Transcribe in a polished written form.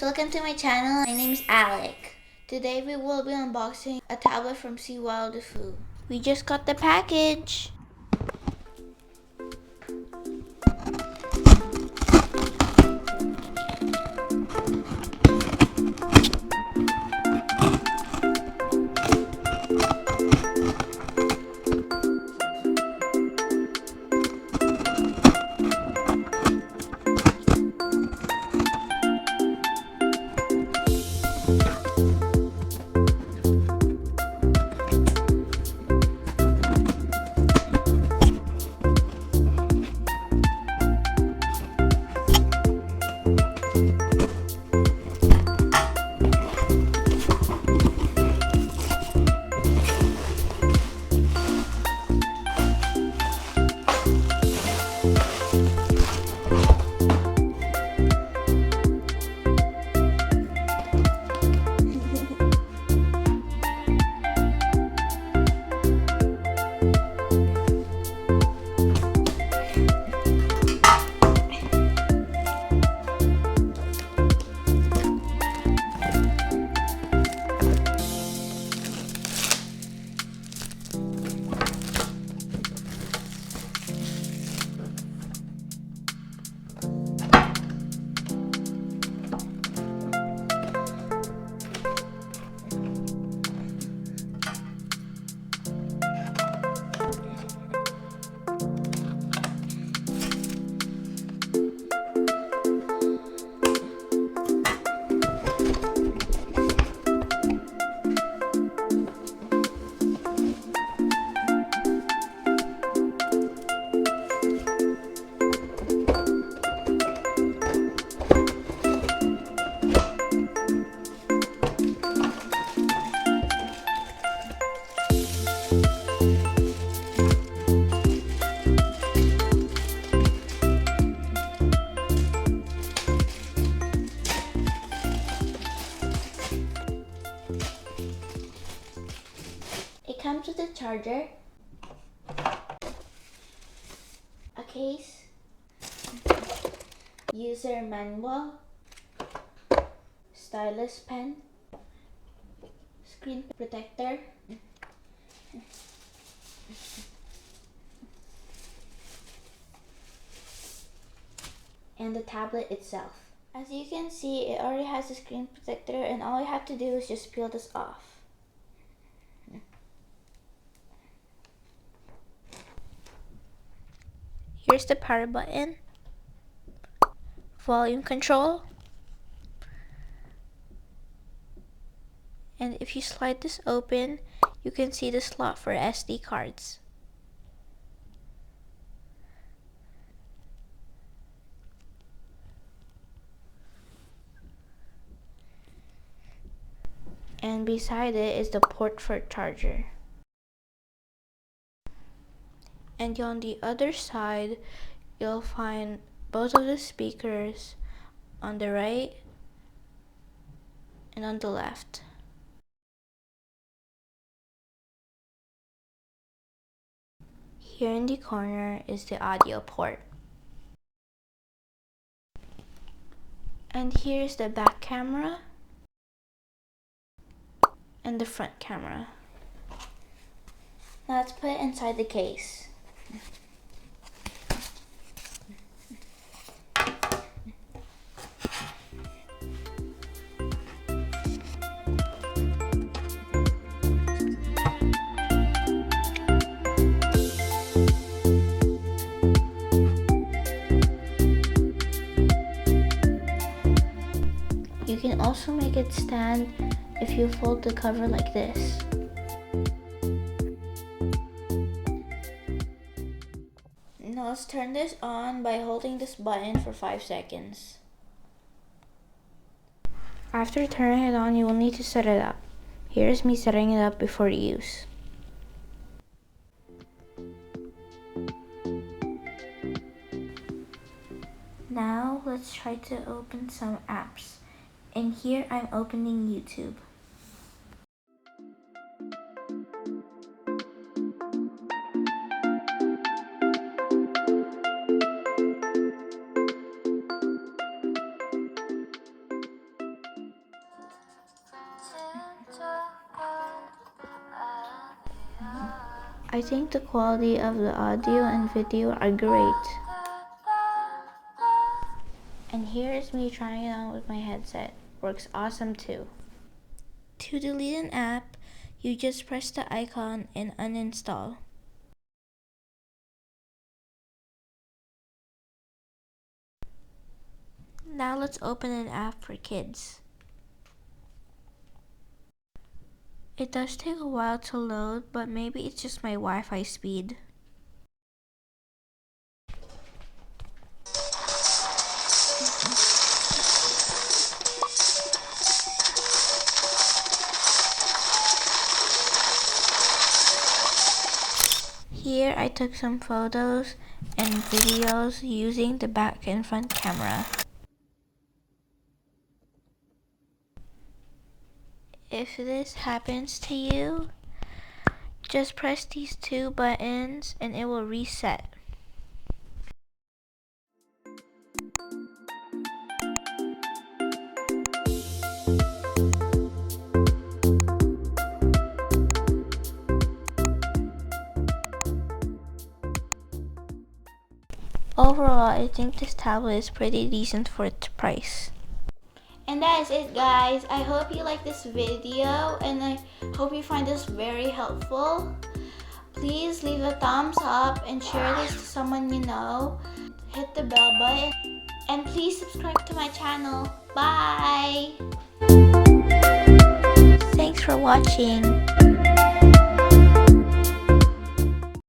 welcome to my channel. My name is Alec. Today we will be unboxing a tablet from CWOWDEFU. We just got the package. It comes with a charger, a case, user manual, stylus pen, screen protector, and the tablet itself. As you can see, it already has a screen protector, and all you have to do is just peel this off. Here's the power button, volume control, and if you slide this open, you can see the slot for SD cards. And beside it is the port for charger. And on the other side, you'll find both of the speakers on the right and on the left. Here in the corner is the audio port. And here's the back camera and the front camera. Now let's put it inside the case. You can also make it stand if you fold the cover like this. Now let's turn this on by holding this button for 5 seconds. After turning it on, you will need to set it up. Here's me setting it up before use. Now let's try to open some apps. And here I'm opening YouTube. I think the quality of the audio and video are great. And here's me trying it on with my headset. Works awesome too. To delete an app, you just press the icon and uninstall. Now let's open an app for kids. It does take a while to load, but maybe it's just my Wi-Fi speed. Here I took some photos and videos using the back and front camera. If this happens to you, just press these two buttons and it will reset. Overall, I think this tablet is pretty decent for its price. And that is it, guys. I hope you like this video and I hope you find this very helpful. Please leave a thumbs up and share this to someone you know. Hit the bell button and please subscribe to my channel. Bye! Thanks for watching.